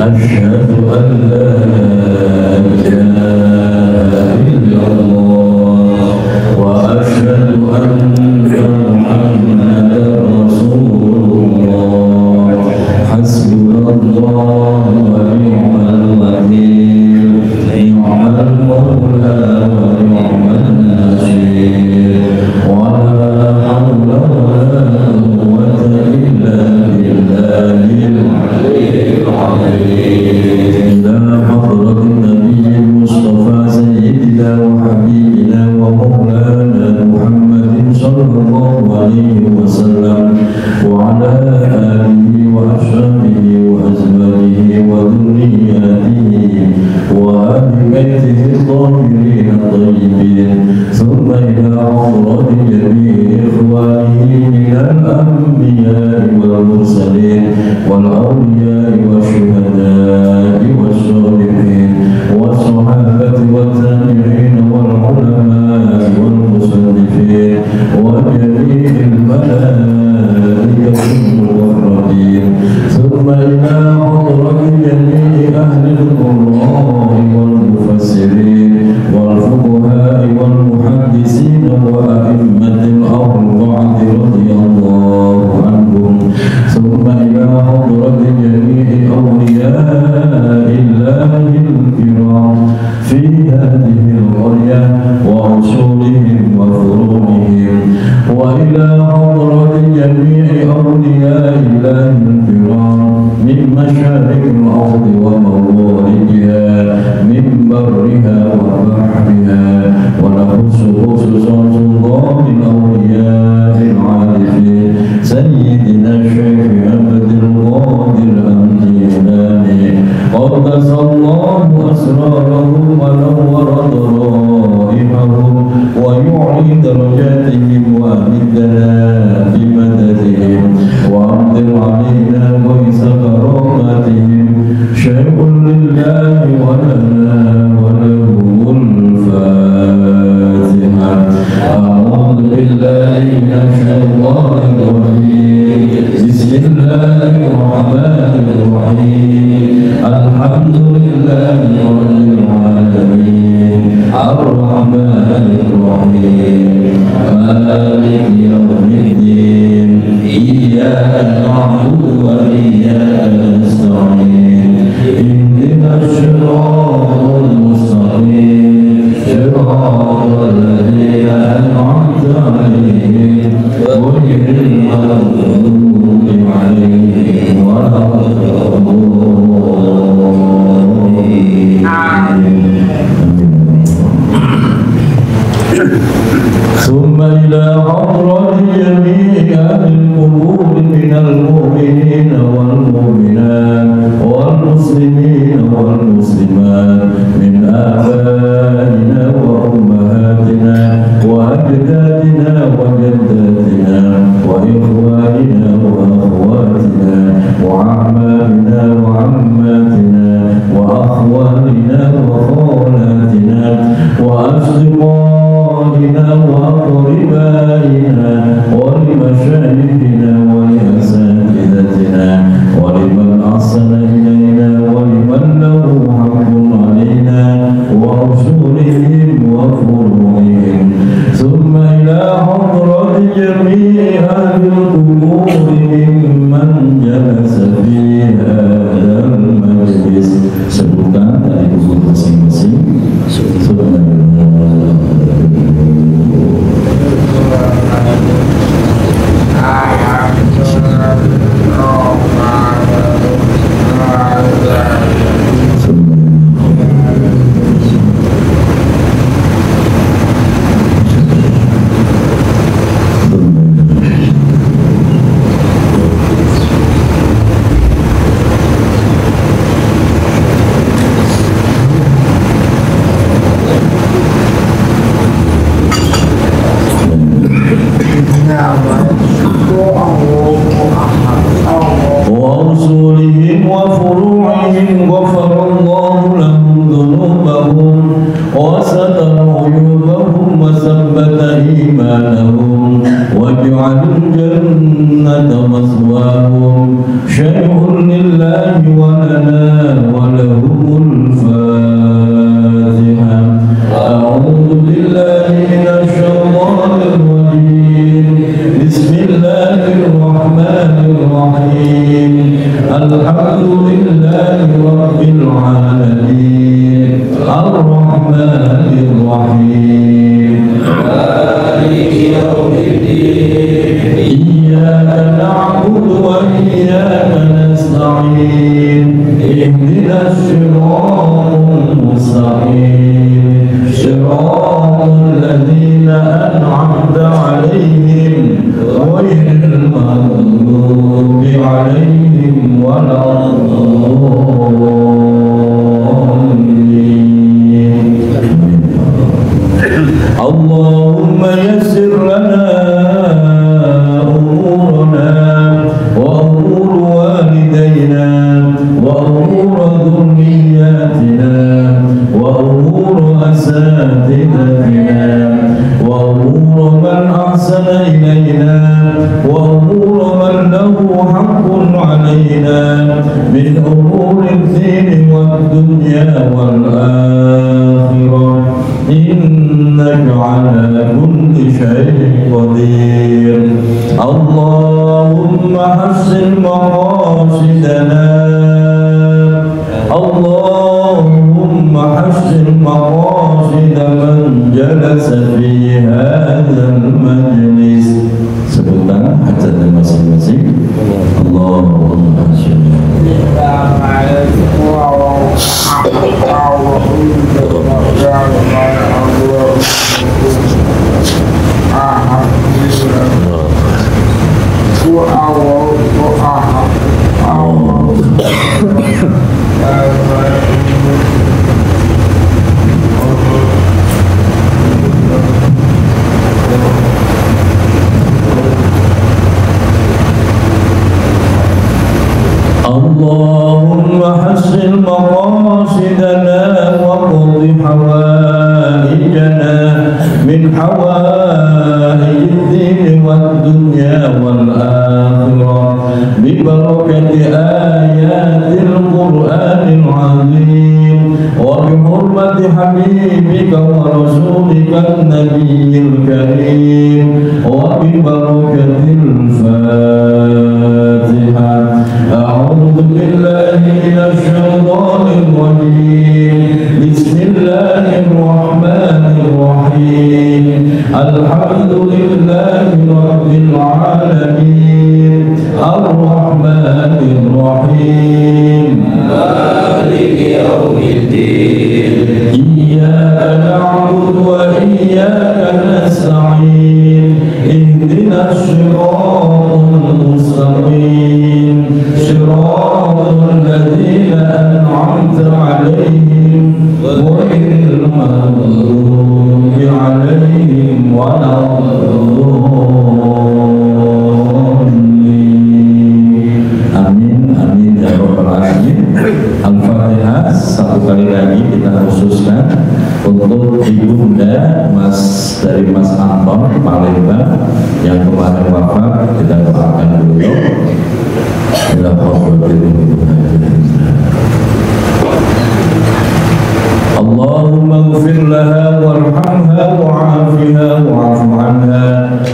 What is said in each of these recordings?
أشهد أن لا إله إلا الله وأشهد أن محمدا رسول الله حسبنا الله ونعم الوكيل نعم المولى ونعم النصير ولا حول ولا قوة إلا بالله العلي العظيم. إلى حضرة النبي المصطفى سيدنا وحبيبنا ومولانا محمد صلى الله عليه وسلم وعلى آله وأصحابه وأزواجه وذرياته وأهل بيته الطاهرين الطيبين ثم إلى حضرة جميع إخوانه من الأنبياء والمرسلين والأولياء والشهداء والصالحين والصحابة والتابعين والعلماء والمصنفين وجميع الملائكة المقربين ثم إلى حضرة جميع أهل القراء والمفسرين والفقهاء والمحدثين وأئمة الأربعة رضي الله عنهم ثم إلى حضرة جميع أولياء الله الكرام في هذه القرية ورسولهم وفروعهم وإلى حضرة جميع أولياء الله الكرام من مشارق الأرض ومغاربها من برها وبحرها ونخص خصوصا سلطان الأولياء العارفين سيدنا الشيخ عبد القادر الجيلاني قدس الله أسرارهم ونور ضرائبهم ويعلي درجاتهم وأمدنا بمددهم وأمطر علينا غيث كراماتهم شيء لله ولنا وله الفاتحة. أعوذ بالله من الشيطان الرجيم بسم الله الرحمن الرحيم الحمد لله رب العالمين الرحمن الرحيم مالك يوم الدين إياك نعبد وإياك نستعين اهدنا الصراط المستقيم صراط الذين أنعمت عليهم غير المغضوب عليهم ولا الضالين. ثم إلى حضرة جميع أهل القبور من المؤمنين والمؤمنات والمسلمين والمسلمات من آبائنا وأمهاتنا وأجدادنا وجداتنا وإخواننا وأخواتنا وأعمامنا وعماتنا وأخوالنا وخالاتنا وأصدقائنا وأقربائنا ولمشايخنا ولأساتذتنا ولمن أحسن إلينا ولمن له حق علينا ورسولهم وفروعهم ثم إلى حضرة جميع أهل القبور ممن جلس في هذا المجلس. Sebutkan dari kubur masing-masing. ورسولهم وفروعهم غفر الله لهم ذنوبهم وستر عيوبهم وثبت إيمانهم واجعل الجنة مثواهم شيء لله ولنا الرحيم الحمد لله رب العالمين الرحمن الرحيم مالك يوم الدين إياك نعبد وإياك نستعين اهدنا الصراط المستقيم صراط الذين أنعمت عليهم غير المغضوب عليهم ولا الضالين. اللهم يسر لنا أمورنا وأمور والدينا وأمور ذرياتنا وأمور أساتذتنا وأمور من أحسن إلينا وأمور من له حق علينا من أمور الدين والدنيا والآخرة إنك على كل شيء قدير. اللهم حسن مقاصدنا اللهم حسن مقاصد من جلس في هذا المجلس. Sebutan hajatnya masing-masing. Allahumma hasin. اللهم حسن مقاصدنا وقض حوائجنا من حوائج الدين والدنيا والآخرة ببركة آيات القرآن العظيم وبحرمة حبيبك ورسولك النبي الكريم وببركة الفاتحة. أعوذ بالله من الشيطان الرجيم. بسم الله الرحمن الرحيم. الحمد لله رب العالمين الرحمن الرحيم مالك يوم الدين إياك نعبد وإياك نستعين اهدنا الصراط المستقيم صراط الذين أنعمت عليهم غير المغضوب عليهم ولا الضالين. Amin amin ya rabbal alamin. Al-Fatihah satu kali lagi kita khususkan untuk ibunda dari Mas Anton Palembang yang kemarin wafat. Kita doakan dulu. اللهم اغفر لها وارحمها وعافها واعف عنها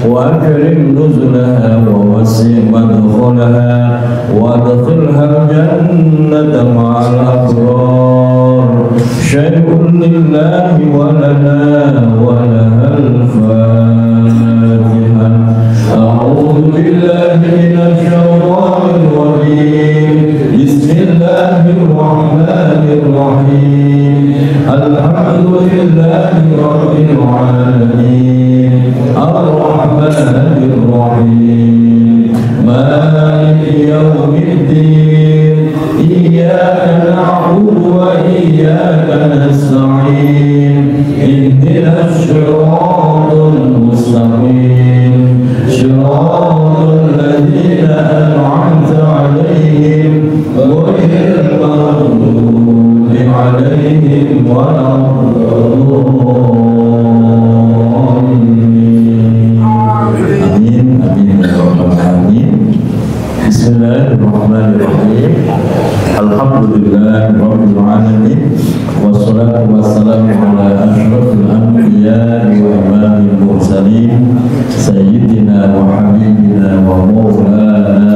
واكرم نزلها ووسع مدخلها وادخلها الجنة مع الأبرار. شيء لله ولنا ولها الفاتحة. أعوذ بالله من الشيطان الرجيم. بسم الله الرحمن الرحيم. الحمد لله رب العالمين الرحمن الرحيم مالك يوم الدين إياك نعبد وإياك نستعين اهدنا الصراط المستقيم صراط الذين أنعمت عليهم غير المغضوب عليهم ولا الضالين. آمين آمين يا رب العالمين. بسم الله الرحمن الرحيم. الحمد لله رب العالمين والصلاة والسلام على أشرف الأنبياء وإمام المرسلين سيدنا وحبيبنا ومولانا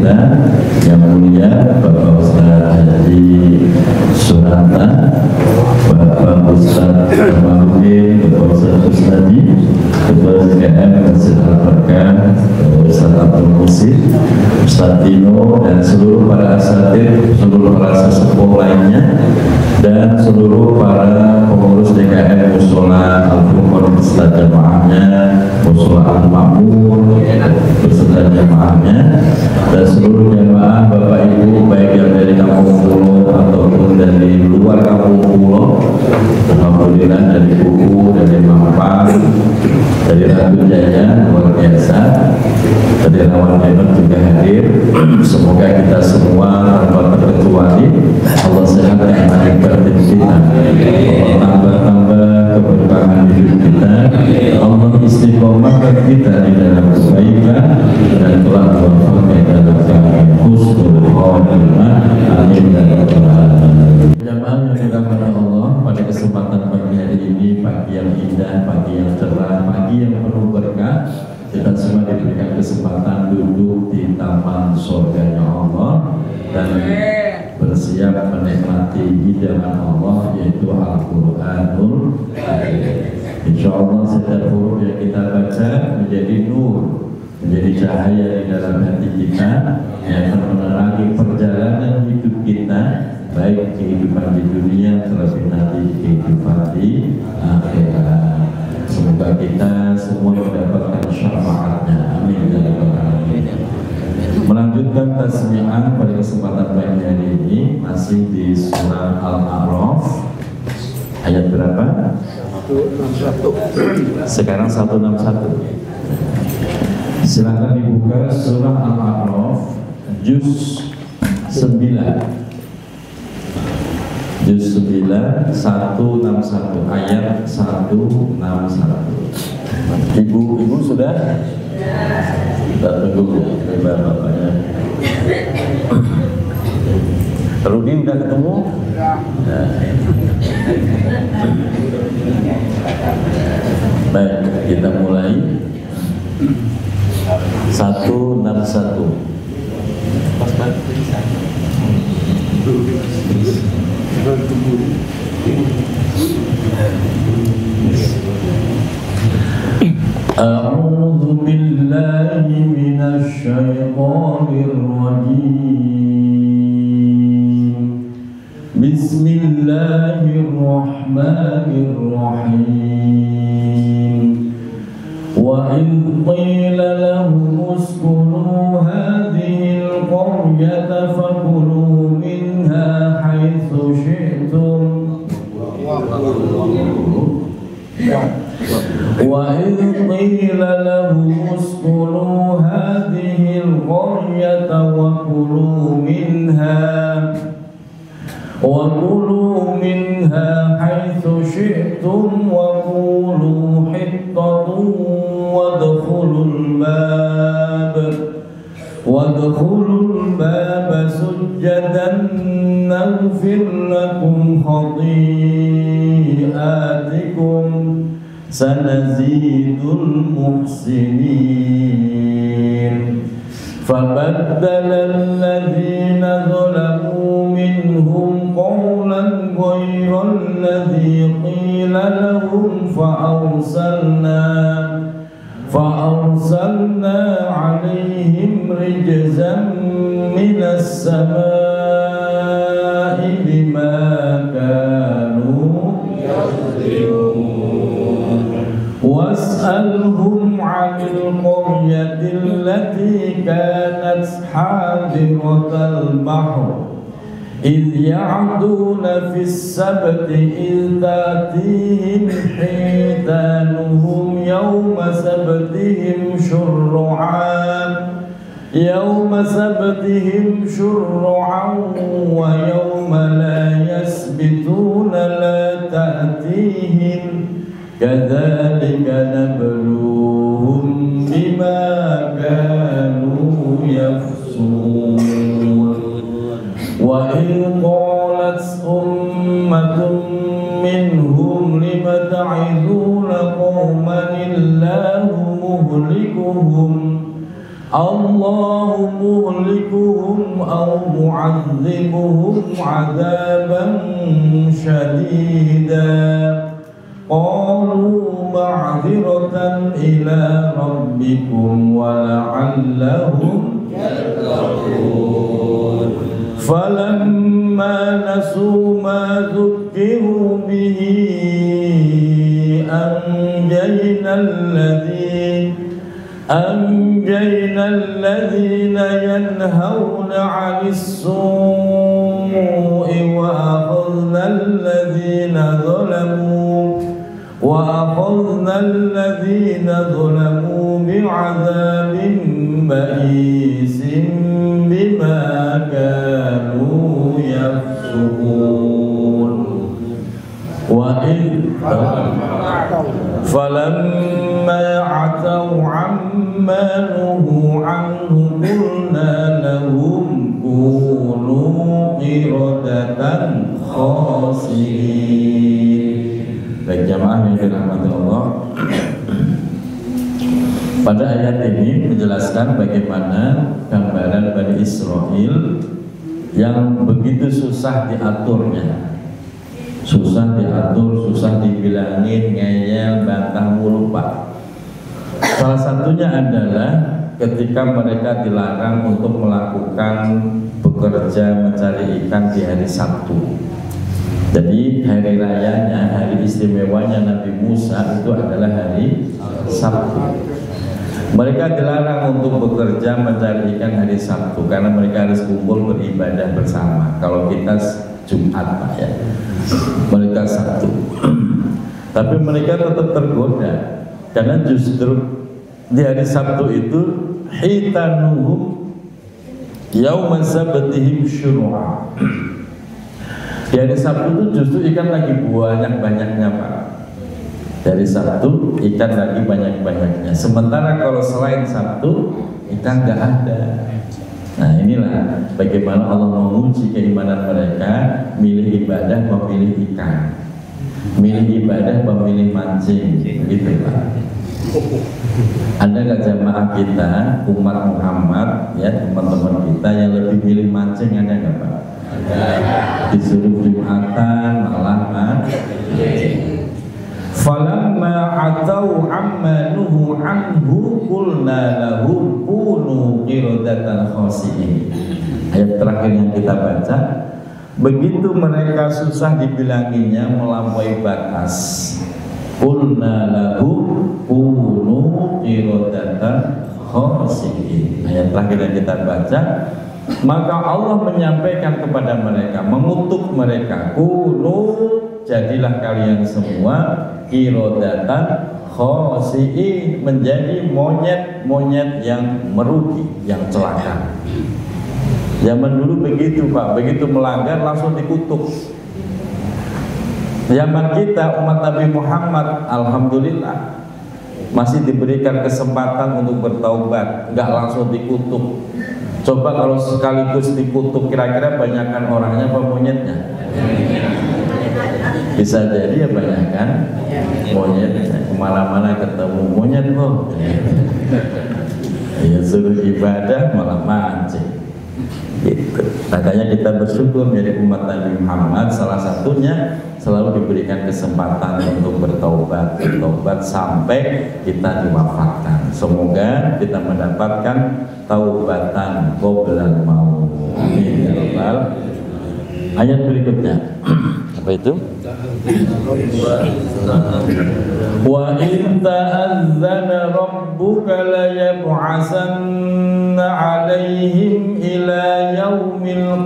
kita yang mulia Bapak Ustaz Haji Suranta, Bapak Ustaz Kamaludin, Bapak Ustaz Ustadi, Ketua SKM Masjid Al-Barkah, Ustaz Abdul Musid, Ustaz Dino, dan seluruh para asatid, seluruh para sesepuh lainnya, dan seluruh para pengurus DKM Musola Al-Furqan beserta jamaahnya, Musola Al-Makmur beserta jamaahnya, dan seluruh jamaah Bapak Ibu baik yang dari Kampung Pulo ataupun dari luar Kampung Pulo. Alhamdulillah dari Buku, dari Mampang, dari Ratu Jaya, luar biasa, dari Rawan Hebat juga hadir. Semoga kita semua tanpa terkecuali Allah sehatkan akhir batin kita, Allah tambah-tambah keberkahan hidup kita, Allah istiqomahkan kita di dalam kebaikan dan telah berfaedah dalam husnul khotimah. Amin ya rabbal alamin. Jamaah yang dirahmati Allah, pada kesempatan pagi hari ini, pagi yang indah, pagi yang cerah, pagi yang penuh berkah, kita semua diberikan kesempatan duduk di taman surganya Allah dan bersiap menikmati hidangan Allah, yaitu Al-Quranul Karim. Insya Allah setiap huruf yang kita baca menjadi nur, menjadi cahaya di dalam hati kita yang akan menerangi perjalanan hidup kita, baik kehidupan di dunia terlebih nanti kehidupan di akhirat. Semoga kita semua mendapatkan syafaatnya. Amin ya rabbal alamin. Melanjutkan tasmi'an pada kesempatan pagi hari ini masih di surah Al-A'raf ayat berapa? 161. Sekarang 161. Silakan dibuka surah Al-A'raf juz 9. Juz 9 161 ayat 161. Ibu sudah? Kita tunggu bapaknya. Rudi udah ketemu? Ya. Baik, kita mulai 161. A'udzu billahi minasy syaithanir rajim. Bismillahirrahmanirrahim. Wa idh qila lahum uskunu hadhil qaryata fakulu minha haitsu syi'tum. وَإِذْ قِيلَ لَهُمُ اسْكُنُوا هَٰذِهِ الْقَرْيَةَ وَكُلُوا مِنْهَا حَيْثُ شِئْتُمْ وَقُولُوا حِطَّةٌ وَادْخُلُوا الْبَابَ سُجَّدًا نَغْفِرْ لَكُمْ خَطِيئَاتِكُمْ سنزيد المحسنين. فبدل الذين ظلموا منهم قولا غير الذي قيل لهم فأرسلنا عليهم رجزا من السماء بما كانوا يظلمون. واسألهم عن القرية التي كانت حاضرة البحر إذ يعدون في السبت إذ تأتيهم حيتانهم يوم سبتهم شرعا ويوم لا يسبتون لا تأتيهم كذلك نبلوهم بما كانوا يفسقون. وإذ قالت أمة منهم لم تعظون قوما الله مهلكهم Allahu muhlikuhum aw mu'adzibuhum 'adzaban syadida. Qalu ma'dziratan ila rabbikum wa la'allahum yattaqun. Falamma nasu ma dzukkiru bihi أنجينا الذين ينهون عن السوء وأخذنا الذين ظلموا بعذاب بئيس بما كانوا يفسقون. فلما عتوا عما نهوا عنه قلنا لهم كونوا قردة خاسئين. Baik jamaah yang dirahmati Allah, pada ayat ini menjelaskan bagaimana gambaran Bani Israel yang begitu susah diaturnya, susah diatur, susah dibilangin, ngeyel, bantah mulu Pak. Salah satunya adalah ketika mereka dilarang untuk melakukan bekerja mencari ikan di hari Sabtu. Jadi hari rayanya, hari istimewanya Nabi Musa itu adalah hari Sabtu. Mereka dilarang untuk bekerja mencari ikan hari Sabtu karena mereka harus kumpul beribadah bersama. Kalau kita Jumat Pak ya, mereka Sabtu. Tapi mereka tetap tergoda karena justru di hari Sabtu itu hitanuhum yauma sabtihim syuru'a. Di hari Sabtu itu justru ikan lagi banyak-banyaknya Pak. Dari Sabtu ikan lagi banyak-banyaknya. Sementara kalau selain Sabtu ikan nggak ada. Nah inilah bagaimana Allah menguji keimanan mereka, milih ibadah memilih ikan, milih ibadah memilih mancing, begitu Pak. Ada nggak jamaah kita umat Muhammad ya, teman-teman kita yang lebih milih mancing, ada nggak Pak? Disuruh Jumatan malah mancing. Falamma atau amma nuhu anhu qulna lahum kunu qiradatan khasi'in. Ayat terakhir yang kita baca, begitu mereka susah dibilanginya melampaui batas, qulna lahum kunu qiradatan khasi'in. Ayat terakhir yang kita baca, maka Allah menyampaikan kepada mereka, mengutuk mereka, kunu, jadilah kalian semua qiradatan khasi'in, menjadi monyet-monyet yang merugi, yang celaka. Zaman dulu begitu Pak, begitu melanggar langsung dikutuk. Zaman kita umat Nabi Muhammad, alhamdulillah masih diberikan kesempatan untuk bertaubat, nggak langsung dikutuk. Coba kalau sekaligus dikutuk, kira-kira banyakkan orangnya apa monyetnya? Bisa jadi ya banyakkan monyet. Kemana-mana ketemu monyet loh. Ya suruh ibadah malah mancing. Gitu. Makanya kita bersyukur menjadi umat Nabi Muhammad, salah satunya selalu diberikan kesempatan untuk bertaubat sampai kita diwafatkan. Semoga kita mendapatkan taubatan qoblal maut. Amin ya rabbal. Ayat berikutnya apa itu? Wa in ta'azzana rabbuka la yab'asanna 'alaihim ila yaumil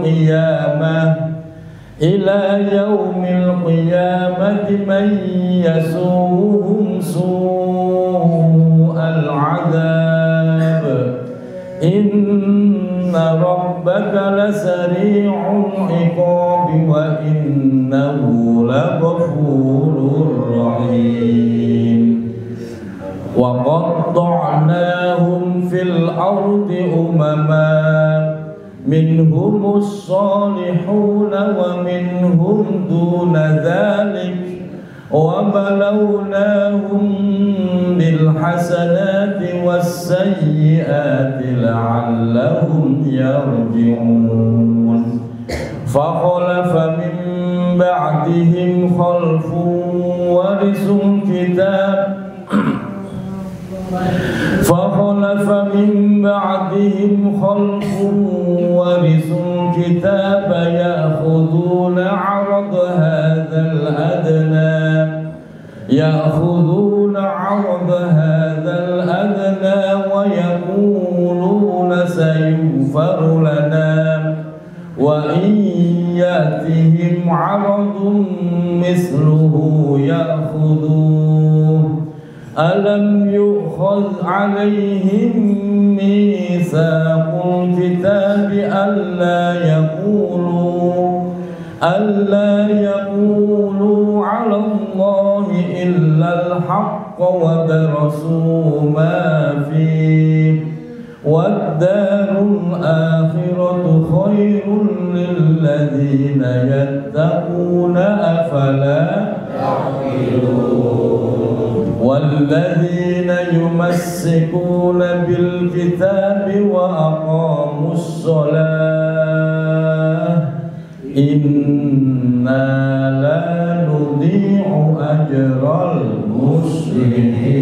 qiyamati man yasuhum su'al 'adzab. Inna rabbaka lasari'ul iqabi wa innahu laghafurur rahim. Wa qatta'nahum fil ardi umama minhumus salihun wa minhum duna dhalik وبلوناهم بالحسنات والسيئات لعلهم يرجعون فخلف من بعدهم خلف ورثوا الكتاب فخلف من بعدهم خلف ورثوا الكتاب يأخذون عرض هذا الأدنى ويقولون سيغفر لنا وإن يأتهم عرض مثله يأخذوه ألم يؤخذ عليهم ميثاق الكتاب ألا يقولوا على الله إلا الحق ودرسوا ما فيه والدار الآخرة خير للذين يتقون أفلا يعقلون والذين يمسكون بالكتاب وأقاموا الصلاة إنا لا نضيع أجر المسلمين.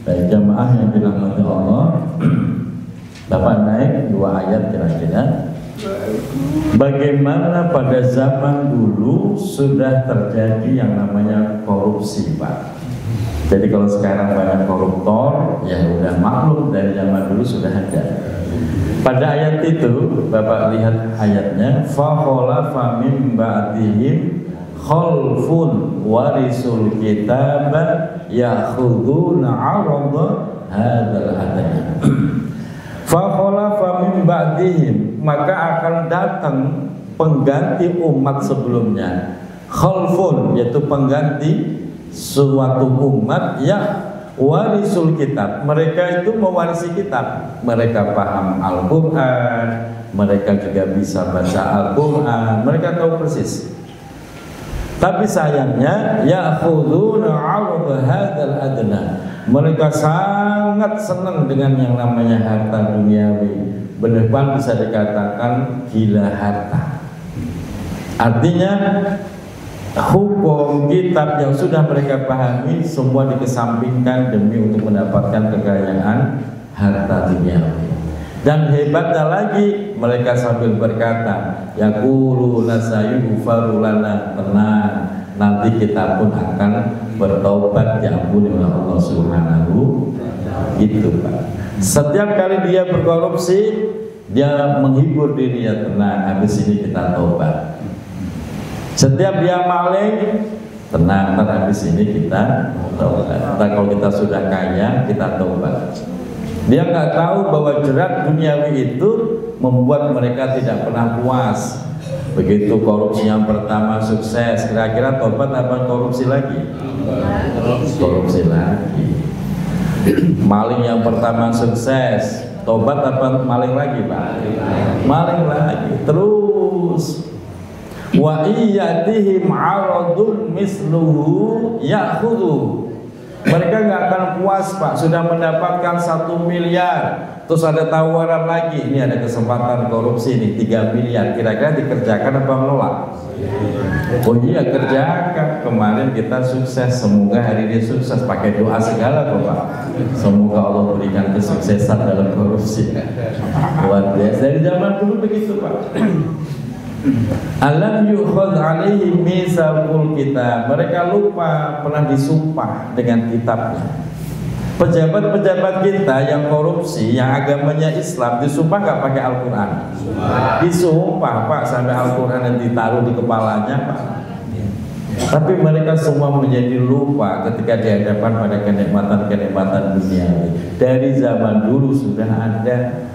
Baik jamaah yang dirahmati Allah, Bapak naik 2 ayat kira-kira. Bagaimana pada zaman dulu sudah terjadi yang namanya korupsi, Pak. Jadi kalau sekarang banyak koruptor, ya udah maklum dari zaman dulu sudah ada. Pada ayat itu, Bapak lihat ayatnya, fa khalafa min ba'dihim khalfun warisul kitaba ya'khuduna 'arada hadzal adna. Fa khalafa min ba'dihim, maka akan datang pengganti umat sebelumnya. Khalfun yaitu pengganti suatu umat yang warisul kitab, mereka itu mewarisi kitab, mereka paham Al-Quran, mereka juga bisa baca Al-Quran, mereka tahu persis. Tapi sayangnya ya'khuduna 'arada hadzal adna, mereka sangat senang dengan yang namanya harta duniawi, benar-benar bisa dikatakan gila harta. Artinya hukum kitab yang sudah mereka pahami semua dikesampingkan demi untuk mendapatkan kekayaan harta duniawi. Dan hebatnya lagi, mereka sambil berkata, yaquluna sayughfaru lana, tenang, nanti kita pun akan bertobat diampuni oleh Allah Subhanahu. Gitu, Pak. Setiap kali dia berkorupsi, dia menghibur dirinya, tenang, habis ini kita tobat. Setiap dia maling, tenang, habis ini kita tobat. Kalau kita sudah kaya, kita tobat. Dia nggak tahu bahwa jerat duniawi itu membuat mereka tidak pernah puas. Begitu korupsi yang pertama sukses, kira-kira tobat apa korupsi lagi? Korupsi lagi. Maling yang pertama sukses, tobat apa maling lagi, Pak? Maling lagi. Terus wa iyatihim 'aradun misluhu ya'khudhu. Mereka nggak akan puas, Pak, sudah mendapatkan 1 miliar, terus ada tawaran lagi, ini ada kesempatan korupsi nih 3 miliar, kira-kira dikerjakan apa menolak? Oh iya, kerjakan. Kemarin kita sukses, semoga hari ini sukses, pakai doa segala kok, Pak. Semoga Allah berikan kesuksesan dalam korupsi. Luar biasa. Dari zaman dulu begitu, Pak. Alam yukhadz alaihi mitsaqul kitab, mereka lupa pernah disumpah dengan kitabnya. Pejabat-pejabat kita yang korupsi, yang agamanya Islam, disumpah nggak pakai Al-Quran? Disumpah, Pak, sampai Al-Quran yang ditaruh di kepalanya, Pak. Tapi mereka semua menjadi lupa ketika dihadapkan pada kenikmatan-kenikmatan dunia. Dari zaman dulu sudah ada.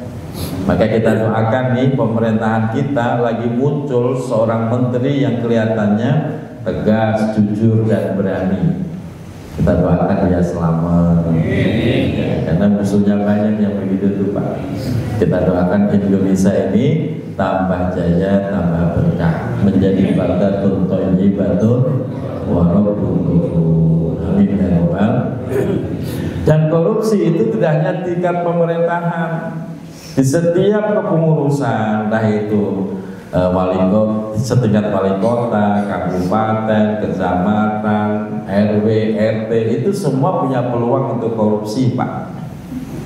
Maka kita doakan nih, pemerintahan kita lagi muncul seorang menteri yang kelihatannya tegas, jujur dan berani. Kita doakan dia selamat. Dan karena musuhnya banyak yang begitu tuh Pak. Kita doakan Indonesia ini tambah jaya, tambah berkah, menjadi baldatun thayyibatun wa rabbun ghafur. Amin ya rabbal. Dan korupsi itu tidak hanya tingkat pemerintahan, di setiap kepengurusan, entah itu wali kota, setingkat wali kota, kabupaten, kecamatan, RW, RT, itu semua punya peluang untuk korupsi Pak.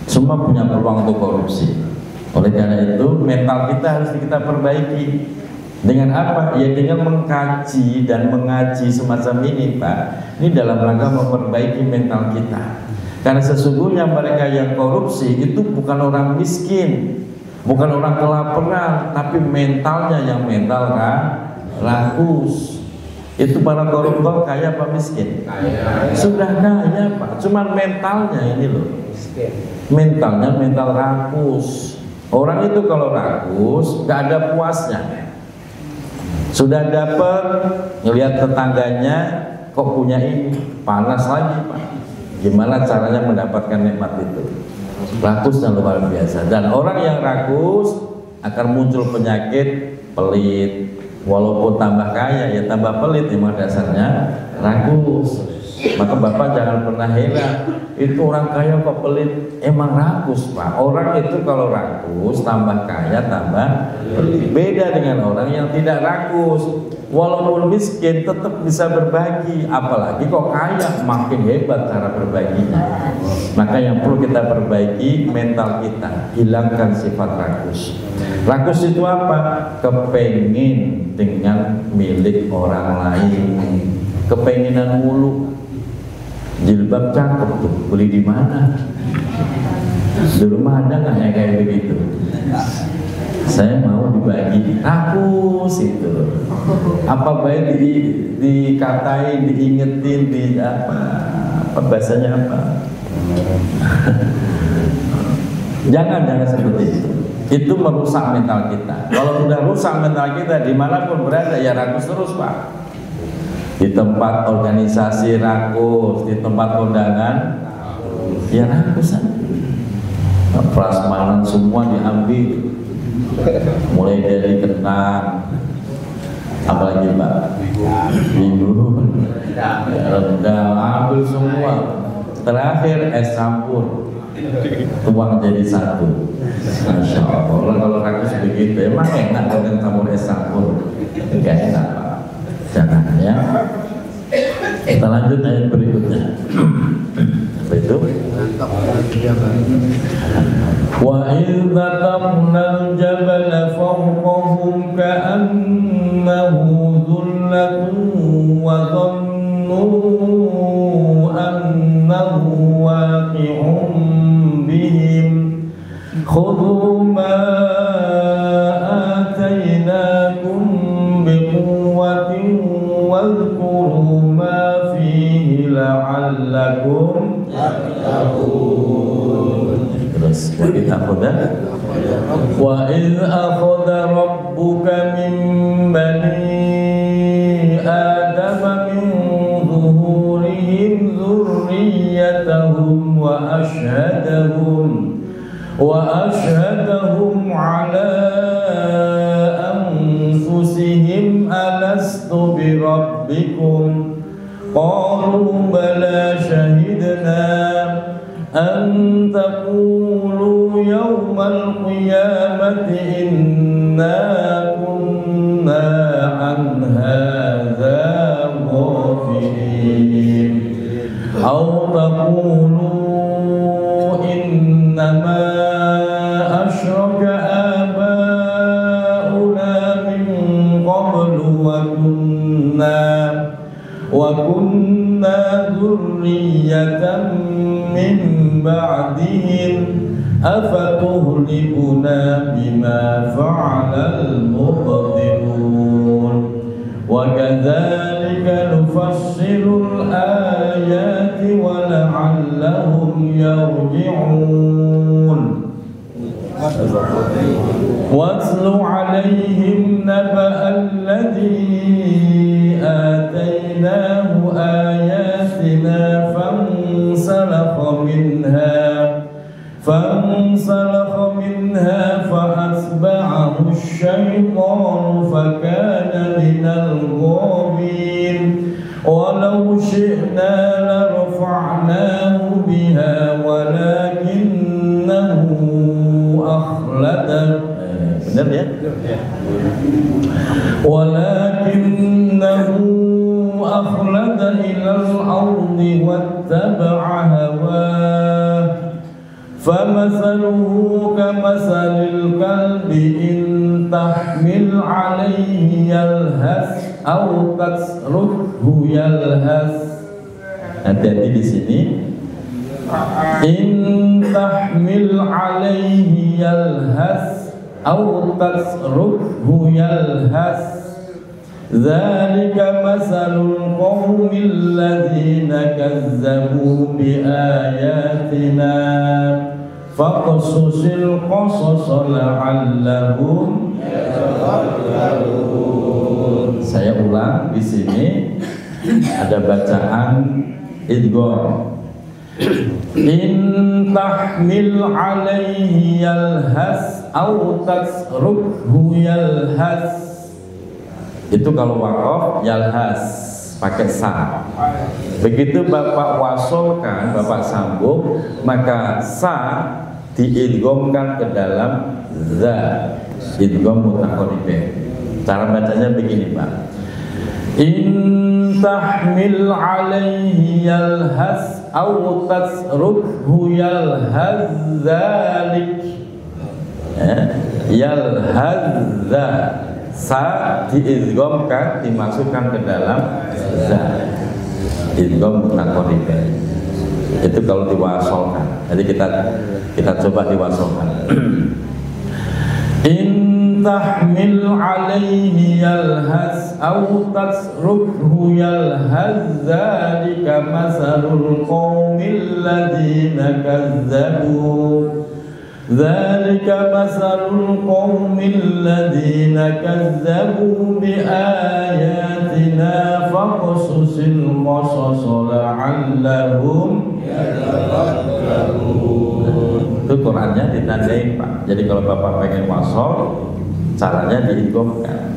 Semua punya peluang untuk korupsi. Oleh karena itu mental kita harus kita perbaiki. Dengan apa? Ya dengan mengkaji dan mengaji semacam ini Pak. Ini dalam rangka memperbaiki mental kita. Karena sesungguhnya mereka yang korupsi itu bukan orang miskin, bukan orang kelaparan, tapi mentalnya yang mental rakus. Itu para koruptor kaya apa miskin? Sudah kaya Pak. Cuman mentalnya ini loh, mentalnya mental rakus. Orang itu kalau rakus gak ada puasnya. Sudah dapat, ngelihat tetangganya kok punya ini, panas lagi Pak. Gimana caranya mendapatkan nikmat itu? Rakusnya luar biasa. Dan orang yang rakus akan muncul penyakit pelit. Walaupun tambah kaya ya tambah pelit, memang dasarnya rakus. Maka Bapak jangan pernah heran, itu orang kaya kok pelit, emang rakus Pak. Orang itu kalau rakus tambah kaya tambah pelit. Beda dengan orang yang tidak rakus, walaupun miskin tetap bisa berbagi. Apalagi kok kaya, makin hebat cara berbaginya. Maka yang perlu kita perbaiki mental kita, hilangkan sifat rakus. Rakus itu apa? Kepengin dengan milik orang lain, kepenginan mulu. Jilbab cakep tuh, beli di mana? Di rumah ada nggak yang kayak begitu? Saya mau dibagi, rakus itu. Apa baik dikatain, diingetin, di apa bahasanya apa? Jangan seperti itu. Itu merusak mental kita. Kalau sudah rusak mental kita, dimanapun berada ya rakus terus Pak. Di tempat organisasi rakus, di tempat kondangan ya rakusan. Prasmanan semua diambil, mulai dari kentang, apalagi Mbak, bihun, rendang, ambil semua. Terakhir es campur, tuang jadi satu. Masya Allah, kalau rakus begitu, emang enak dengan campur es campur? Enggak enak Pak. Jangan ya. Kita lanjut ayat berikutnya. Apa itu? Wa idh katamnal jabala fawqahum ka'annahu dhullatun wa dhannu annahu waqi'un bihim khudhu ma atainakum biquwwatin wadhkuru ma fihi la'allakum tattaqun. Terus kita wa idh akhadha rabbuka min bani adama min zuhurihim dhurriyyatahum wa ashhadahum ala anfusihim alastu bi rabbikum qalu bala shahidna an taqulu yawmal qiyamati inna kunna an hadza ghafilin aw taqulu innama ashraka abauna min qablu wa kunna dhurriyatan min ba'dihim afatuhlikuna bima fa'alal mubtilun wa kadzalika nufassilul ayati wa la'allahum yarji'un. Watlu 'alaihim naba'al ladzi atainahu ayatina fansalakha minha فانسلخ منها فأتبعه الشيطان فكان من الغاوين ولو شئنا لرفعناه بها ولكنه أخلد benar ya? ولكنه أخلد إلى الأرض واتبع هواه فمثله كمثل الكلب إن تحمل عليه يلهث أو تتركه يلهث. Hati-hati di sini. In tahmil alaihi yalhas aw tasrukhu yalhas dzalika masalul qaumil ladzina kazzabu bi ayatina faqsusil qasas la'allahum yatafakkarun. Saya ulang di sini ada bacaan idgham. In tahmil alaihi yalhas aw tasrukhu yalhas. Itu kalau waqaf yalhas pakai sa. Begitu Bapak wasolkan, Bapak sambung, maka sa diidghamkan ke dalam za, idgham mutaqarribain. Cara bacanya begini, Pak. In tahmil alaihi yalhas aw tasrukhu yalhaz zalik. Yalhazza, sa diidghamkan, dimasukkan ke dalam za, idgham mutaqarribain. Itu kalau diwasolkan. Jadi kita coba diwasolkan. In tahmil alaihi yalhas aw tasrukhu yalhaz zalika masalul qaumil ladzina kazzabu zalika masalul qaumil ladzina kazzabu bi ayatina faqsusil qasas la'allahum yatafakkarun. Itu Qurannya ditandai, Pak. Jadi kalau Bapak pengen wasol, caranya diidghamkan.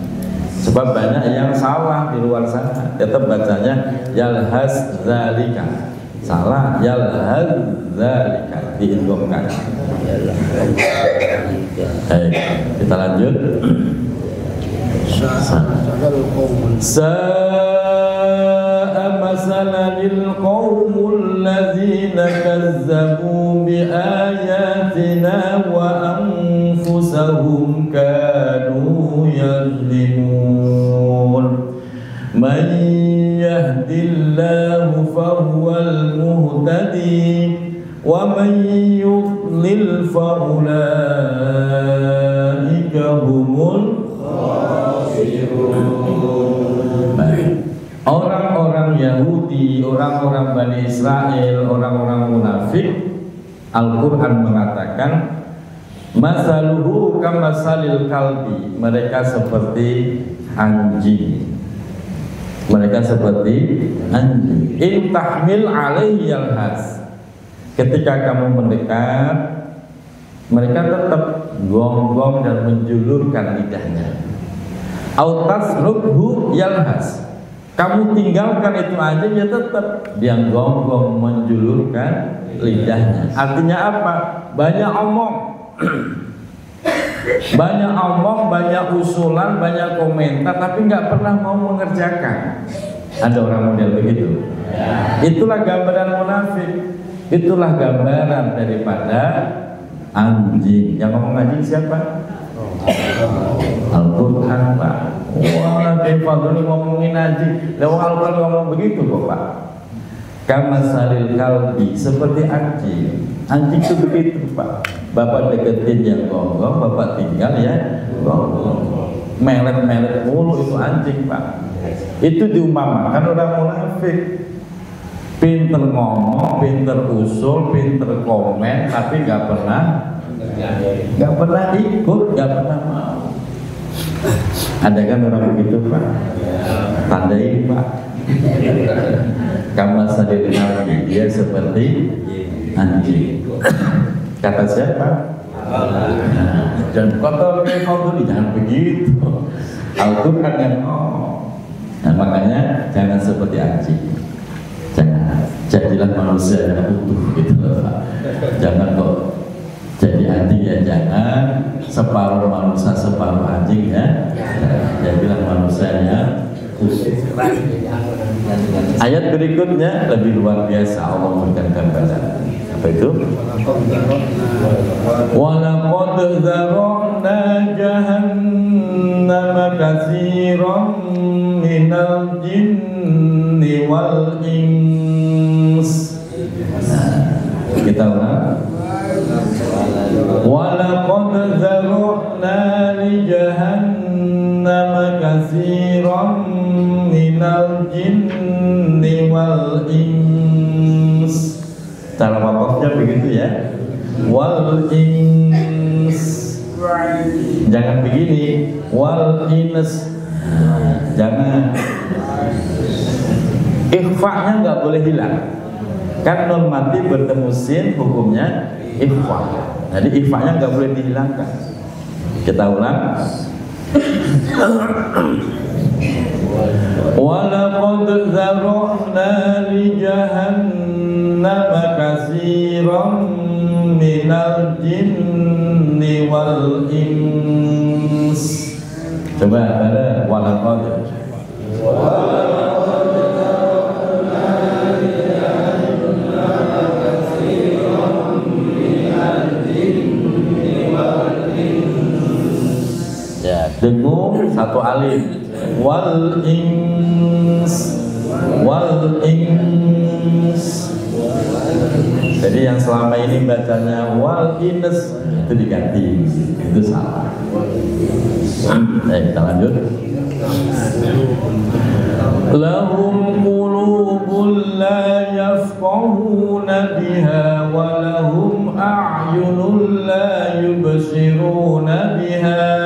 Sebab banyak yang salah di luar sana, tetap bacanya yalhas zalika. Salah, yalhaz zalika, diidghamkan. Baik, kita lanjut. Sa'a masalanil qaumul ladzina kazzabu bi ayatina wa anfusahum kanu yazlimun. Man yahdillahu fahuwal muhtadi wa man yudlil fa ulaika humul khasirun. Orang-orang Yahudi, orang-orang Bani Israel, orang-orang munafik, Al-Quran mengatakan masaluhu kamasalil kalbi, mereka seperti anjing. Mereka seperti anjing. In tahmil alaihi yalhas. Ketika kamu mendekat, mereka tetap gonggong dan menjulurkan lidahnya. Autas rukhu yalhas. Kamu tinggalkan itu aja, ya tetap dia gonggong menjulurkan lidahnya. Artinya apa? Banyak omong. Banyak omong, banyak usulan, banyak komentar, tapi nggak pernah mau mengerjakan. Ada orang model begitu. Itulah gambaran munafik. Itulah gambaran daripada anjing. Yang ngomong anjing siapa? Al-Quran, Pak. Wah, Fadli ngomongin anjing. Lewat Al-Quran ngomong begitu kok, Pak. Kamasalil kalbi, seperti anjing. Anjing itu begitu, Pak. Bapak deketin yang gonggong, Bapak tinggal ya gonggong. Melet-melet mulu itu anjing, Pak. Itu diumpamakan orang munafik. Pinter ngomong, pinter usul, pinter komen, tapi nggak pernah ikut, nggak pernah mau. Ada kan orang begitu, Pak? Tandai, Pak. Kamasalil kalbi, dia seperti anjing. Kata siapa? Dan kotor kayak jangan begitu. Al-Quran yang nah, makanya jangan seperti anjing. Jangan, jadilah manusia yang utuh gitu loh Pak. Jangan kok jadi anjing ya, jangan separuh manusia separuh anjing ya. Jadilah manusia yang utuh. Ayat berikutnya lebih luar biasa, Allah memberikan gambaran. Apa itu? Walaqad dzara'na jahannama katsiran minal jinni wal ins. Kita ulang. Walaqad dzara'na li jahannama katsiran minal jinni wal ins. Cara wakafnya begitu ya. Wal ins. Jangan begini. Wal ins. Jangan. Ikhfa-nya nggak boleh hilang. Kan normatif bertemu sin hukumnya ikhfa. Jadi ikhfa-nya nggak boleh dihilangkan. Kita ulang. Walaqad dzara'na li jahannama katsiran minal jinni wal ins. Coba ada walaqad. Ya, dengung satu alif. Wal ins. Wal ins. Jadi yang selama ini bacanya wal ins itu diganti, itu salah. Kita lanjut. Lahum qulubun la yafqahuna biha wa lahum a'yunun la yubsiruna biha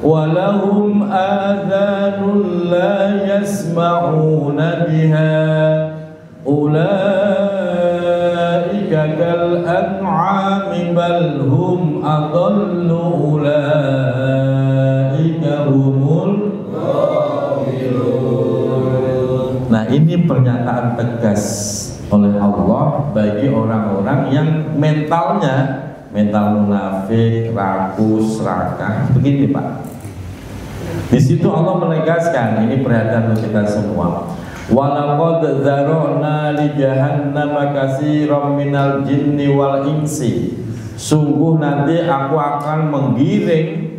walahum adhanun la yasma'una biha ulaika kal an'ami bal hum adallu ulaika humul ghafilun. Nah, ini pernyataan tegas oleh Allah bagi orang-orang yang mental munafik, ragu, serakah. Begini Pak, di situ Allah menegaskan, ini perhatian untuk kita semua. Walaqad dzara'na li jahannama katsiran minal jinni wal insi. Sungguh nanti aku akan menggiring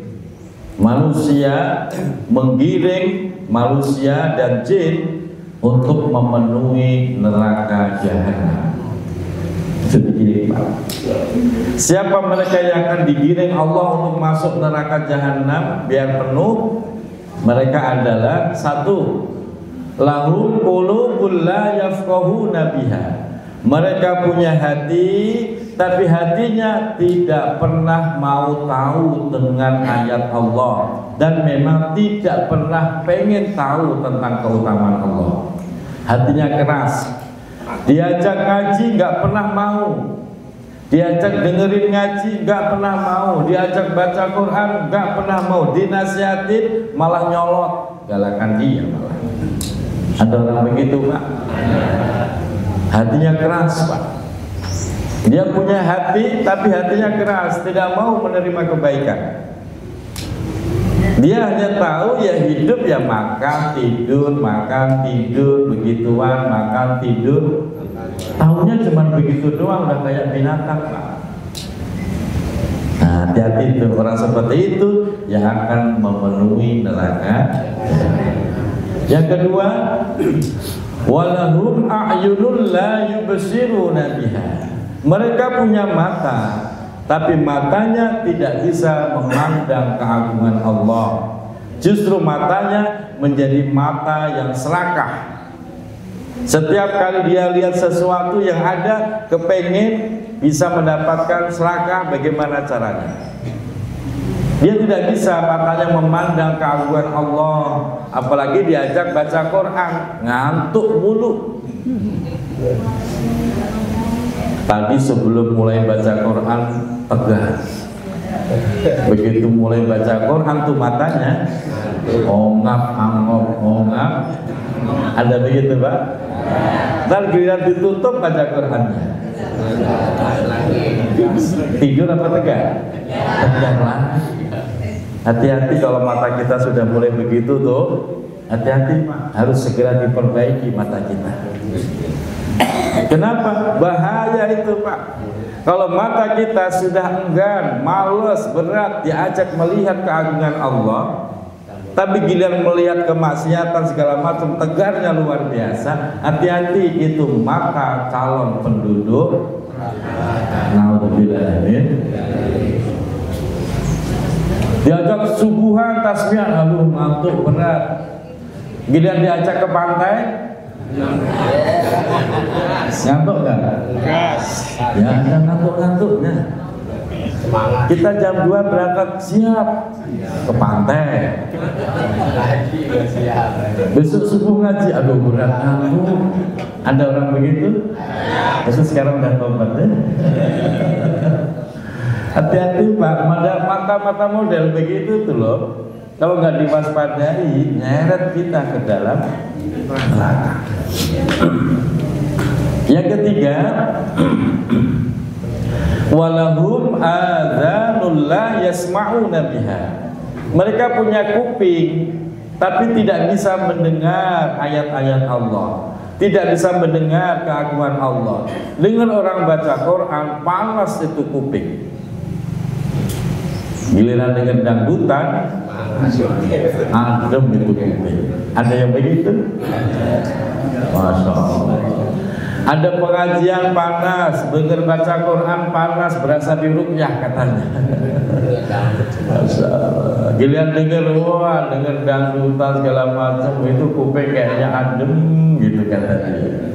manusia dan jin untuk memenuhi neraka jahanam. Begini Pak, siapa mereka yang akan digiring Allah untuk masuk neraka jahanam biar penuh? Mereka adalah satu, lahum qulubun la yafqahuna biha. Mereka punya hati, tapi hatinya tidak pernah mau tahu dengan ayat Allah, dan memang tidak pernah pengen tahu tentang keutamaan Allah. Hatinya keras. Diajak ngaji nggak pernah mau, diajak dengerin ngaji nggak pernah mau, diajak baca Quran nggak pernah mau, dinasihatin malah nyolot, galakan dia malah. Ada orang begitu Pak, hatinya keras Pak. Dia punya hati tapi hatinya keras, tidak mau menerima kebaikan. Dia hanya tahu ya hidup ya makan tidur begituan, makan tidur. Tahunya cuma begitu doang, udah kayak binatang Pak. Nah, hati-hati itu, orang seperti itu yang akan memenuhi neraka. Yang kedua, walahum a'yunun la yubsiruna biha. Mereka punya mata, tapi matanya tidak bisa memandang keagungan Allah. Justru matanya menjadi mata yang serakah. Setiap kali dia lihat sesuatu yang ada, kepengen bisa mendapatkan serakah, bagaimana caranya? Dia tidak bisa matanya memandang keagungan Allah, apalagi diajak baca Quran, ngantuk mulu. Tadi sebelum mulai baca Quran tegas, begitu mulai baca Quran tuh matanya ongap, ongap. Ada begitu Pak? Ntar giliran ditutup baca Qurannya tidur apa tegar? Tegar lah. Hati-hati kalau mata kita sudah mulai begitu tuh, hati-hati harus segera diperbaiki mata kita. Kenapa? Bahaya itu Pak. Kalau mata kita sudah enggan, males, berat diajak melihat keagungan Allah, tapi giliran melihat kemaksiatan segala macam tegarnya luar biasa, hati-hati itu mata calon penduduk naudzubillah. Diajak subuhan tasbih, aduh ngantuk berat. Giliran diajak ke pantai, ngantuk nggak? Ya ada ngantuk-ngantuknya. Kita jam 2 berangkat siap ke pantai. Besok subuh ngaji, aduh berat ngantuk. Ada orang begitu? Besok sekarang udah tobat deh. Hati-hati Pak, mata-mata model begitu tuh loh. Kalau nggak diwaspadai, nyeret kita ke dalam neraka. Yang ketiga, walahum adzanul la yasma'una biha. Mereka punya kuping tapi tidak bisa mendengar ayat-ayat Allah, tidak bisa mendengar keagungan Allah. Dengan orang baca Quran panas itu kuping. Giliran dengan dangdutan adem itu kuping. Ada yang begitu? Masya Allah. Ada pengajian panas, dengar baca Quran panas, berasa diruqyah katanya. Masya Allah. Giliran dengar wah, dengar dangdutan segala macam itu kuping kayaknya adem gitu katanya.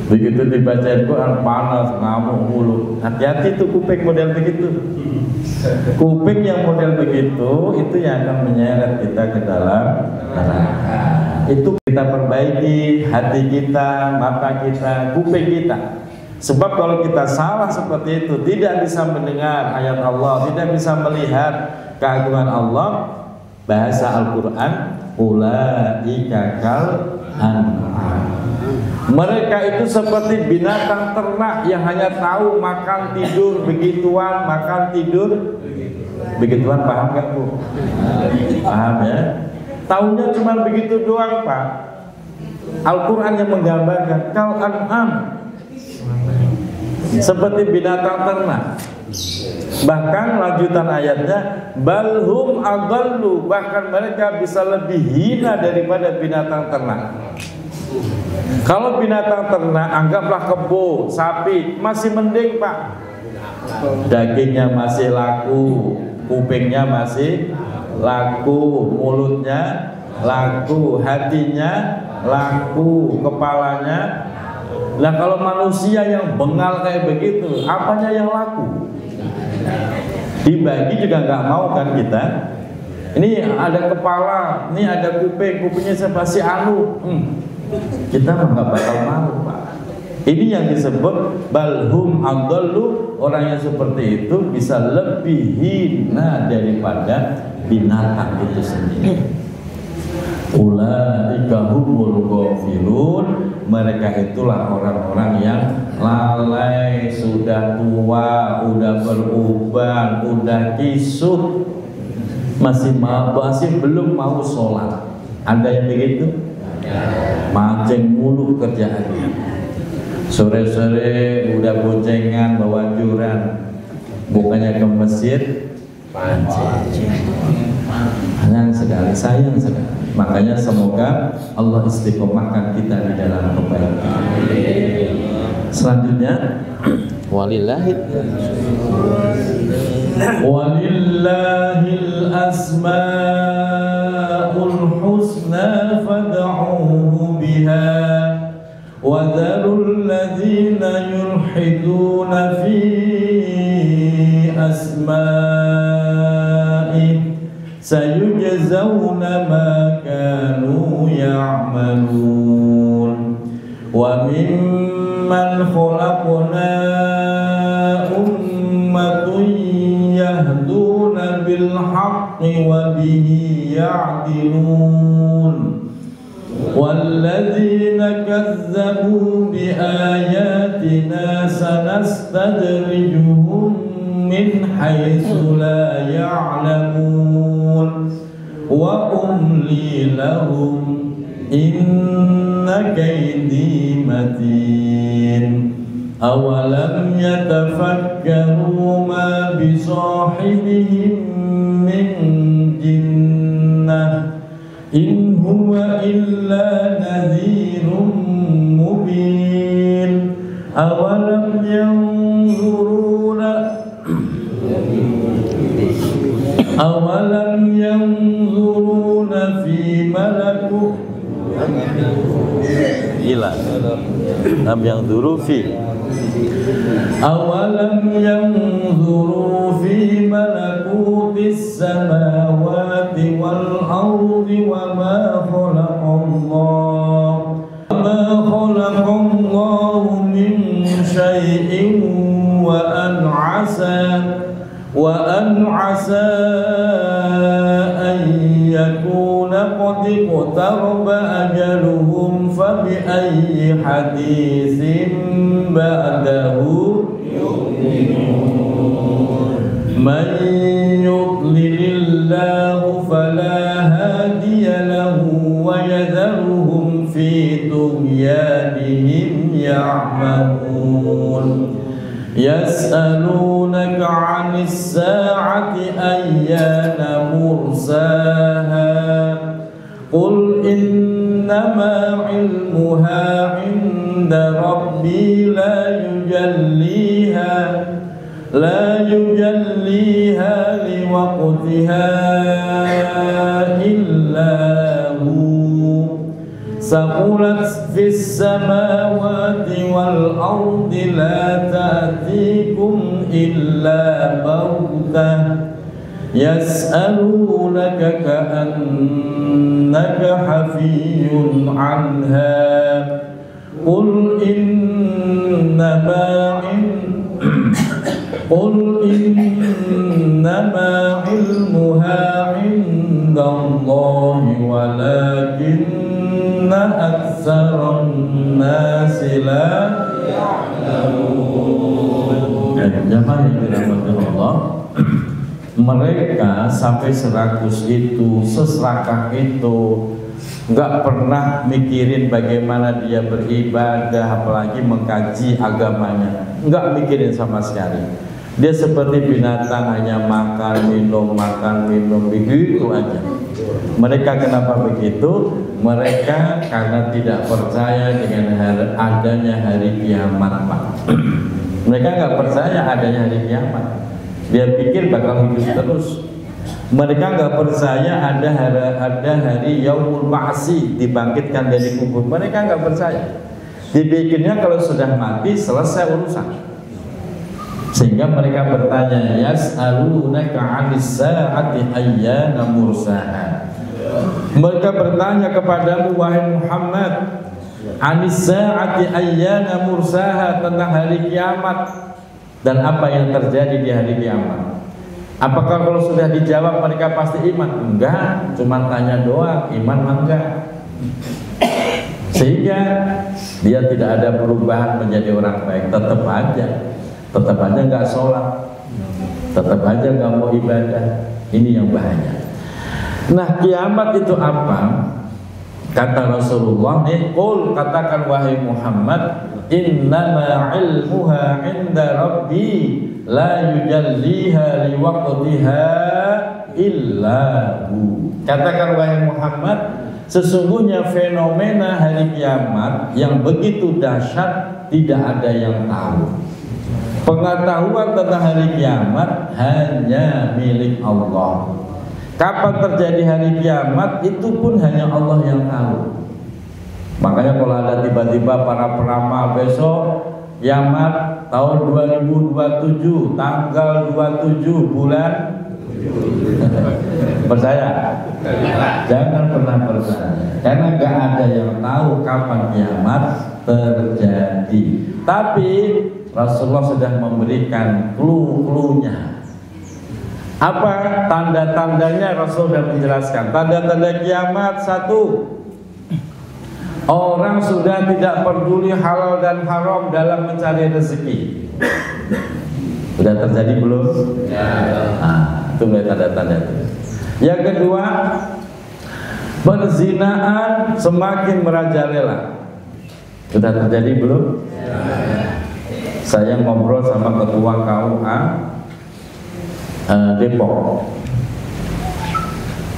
Begitu dibacain Quran panas, ngamuk mulu. Hati-hati tuh kuping model begitu. Kuping yang model begitu itu yang akan menyeret kita ke dalam neraka. Itu kita perbaiki hati kita, mata kita, kuping kita. Sebab kalau kita salah seperti itu, tidak bisa mendengar ayat Allah, tidak bisa melihat keagungan Allah, bahasa Al-Quran, ulaika kal an'am. Mereka itu seperti binatang ternak yang hanya tahu makan tidur begituan, makan tidur begituan. Paham gak Bu? Paham ya? Tahunya cuma begitu doang Pak. Al-Quran yang menggambarkan kal an'am, seperti binatang ternak. Bahkan lanjutan ayatnya balhum adallu, bahkan mereka bisa lebih hina daripada binatang ternak. Kalau binatang ternak anggaplah kebo, sapi, masih mending Pak. Dagingnya masih laku, kupingnya masih laku, mulutnya laku, hatinya laku, kepalanya. Nah kalau manusia yang bengal kayak begitu, apanya yang laku? Dibagi juga nggak mau kan kita. Ini ada kepala, ini ada kuping, kupingnya seperti anu. Kita nggak bakal mau Pak. Ini yang disebut balhum adallu, orang yang seperti itu bisa lebih hina daripada binatang itu sendiri. Ulaika humul ghafilun, mereka itulah orang-orang yang lalai, sudah tua, udah beruban, udah kisut, masih belum mau sholat. Ada yang begitu? Mancing mulu kerjaannya. Sore-sore udah boncengan bawa joran, bukannya ke masjid mancing. Sayang sekali. Makanya semoga Allah istiqomahkan kita di dalam kebaikan. Selanjutnya walillahil asmaul husna fad'uhu biha wa dharul ladzina yulhiduna fi asma'i sayujzawna ma kanu ya'malun wa mimman khalaqna وبه يعدلون والذين كذبوا بآياتنا سنستدرجهم من حيث لا يعلمون وأملي لهم إن كيدي متين أولم يتفكروا ما بصاحبهم من جنة إن هو إلا نذير مبين أولم ينظرون في ملكوت أم ينظروا في أولم ينظروا في ملكوت السماوات والأرض وما خلق الله من شيء وأن عسى أن يكون قد اقترب أجلهم فبأي حديث بعده يؤمنون من يضلل الله فلا هادي له ويذرهم في طغيانهم يعمهون يسألونك عن الساعة أيان مرساها قل إنما علمها عند ربي لا يجليها لوقتها إلا هو ثقلت في السماوات والأرض لا تأتيكم إلا بغتة يسألونك كأنك حفي عنها قل إنما علمها عند الله ولكن أكثر الناس لا يعلمون. Jamaah yang dirahmati Allah, mereka sampai serakus itu, seserakah itu, nggak pernah mikirin bagaimana dia beribadah, apalagi mengkaji agamanya, nggak mikirin sama sekali. Dia seperti binatang, hanya makan minum begitu aja. Mereka kenapa begitu? Mereka karena tidak percaya dengan adanya hari kiamat, Pak. Mereka nggak percaya adanya hari kiamat. Dia pikir bakal hidup terus. Mereka nggak percaya ada hari Yaumul Ba'si, dibangkitkan dari kubur. Mereka nggak percaya. Dipikirnya kalau sudah mati selesai urusan. Sehingga mereka bertanya, yas'alunaka 'anis sa'ati ayyana mursaha. Mereka bertanya kepadamu wahai Muhammad, 'anis sa'ati ayyana mursaha, tentang hari kiamat dan apa yang terjadi di hari kiamat. Apakah kalau sudah dijawab mereka pasti iman? Enggak, cuma tanya doang, iman enggak. Sehingga dia tidak ada perubahan menjadi orang baik, tetap aja nggak sholat, tetap aja nggak mau ibadah. Ini yang bahaya. Nah, kiamat itu apa? Kata Rasulullah nih, qul, katakan wahai Muhammad, innama ilmuha inda rabbi la yujalliha liwaqtiha illa hu. Katakan wahai Muhammad, sesungguhnya fenomena hari kiamat yang begitu dahsyat tidak ada yang tahu. Pengetahuan tentang hari kiamat hanya milik Allah. Kapan terjadi hari kiamat itu pun hanya Allah yang tahu. Makanya kalau ada tiba-tiba para peramal besok kiamat tahun 2027 tanggal 27 bulan percaya? Jangan pernah percaya, karena gak ada yang tahu kapan kiamat terjadi. Tapi Rasulullah sudah memberikan clue-cluenya. Apa tanda-tandanya? Rasul sudah menjelaskan. Tanda-tanda kiamat, satu, orang sudah tidak peduli halal dan haram dalam mencari rezeki. Sudah terjadi belum? Nah, itu tanda-tanda. Yang kedua, perzinaan semakin merajalela. Sudah terjadi belum? Saya ngobrol sama ketua KUA Depok.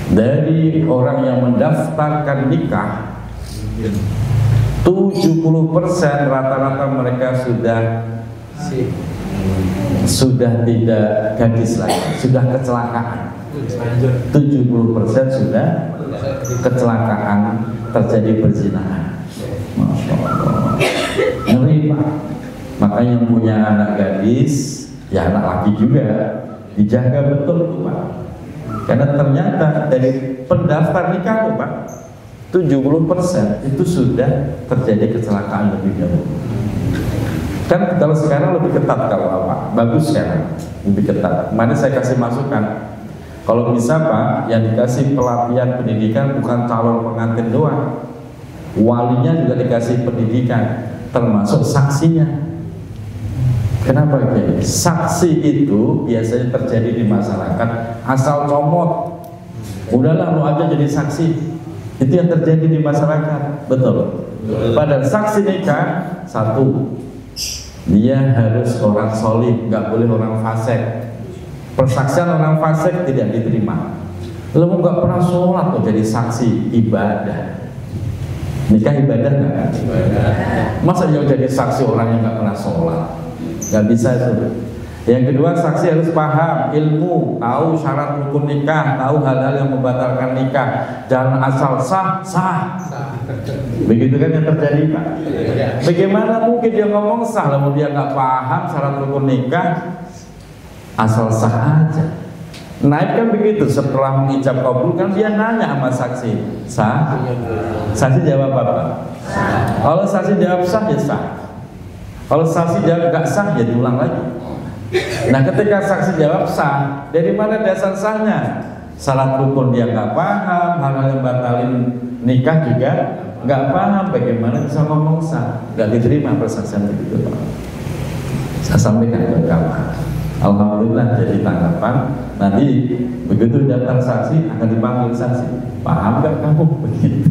Dari orang yang mendaftarkan nikah, 70% rata-rata mereka sudah tidak gadis lagi, sudah kecelakaan. 70% sudah kecelakaan, terjadi perzinahan. Masya Allah, ngeri Pak. Makanya yang punya anak gadis, ya anak laki juga, dijaga betul tuh Pak. Karena ternyata dari pendaftar nikah tuh Pak, 70% itu sudah terjadi kecelakaan lebih dahulu. Kan kalau sekarang lebih ketat, kalau apa? Bagus sekarang, lebih ketat. Kemarin saya kasih masukan, kalau bisa Pak, yang dikasih pelatihan pendidikan bukan calon pengantin doang, walinya juga dikasih pendidikan, termasuk saksinya. Kenapa jadi? Saksi itu biasanya terjadi di masyarakat asal comot, udahlah lu aja jadi saksi. Itu yang terjadi di masyarakat, betul. Padahal saksi nikah, satu, dia harus orang solid, nggak boleh orang fasik. Persaksian orang fasik tidak diterima. Lu nggak pernah sholat kok jadi saksi, ibadah. Nikah ibadah nggak? Ibadah. Masa yang jadi saksi orang yang nggak pernah sholat? Nggak bisa itu. Yang kedua, saksi harus paham ilmu, tahu syarat hukum nikah, tahu hal-hal yang membatalkan nikah, jangan asal sah. Begitu kan yang terjadi Pak? Bagaimana mungkin dia ngomong sah, lalu dia nggak paham syarat hukum nikah, asal sah aja. Naib kan begitu, setelah mengijab kabul kan dia nanya sama saksi, sah? Saksi jawab apa? Kalau saksi jawab sah, ya sah. Kalau saksi jawab gak sah, ya diulang lagi. Nah, ketika saksi jawab sah, dari mana dasar sahnya? Syarat rukun dia nggak paham, hal-hal yang batalin nikah juga nggak paham, bagaimana bisa ngomong sah? Nggak diterima persaksian begitu Pak. Saya sampaikan ke kawan. Alhamdulillah jadi tanggapan. Nanti begitu daftar saksi akan dipanggil saksi. Paham nggak kamu begitu?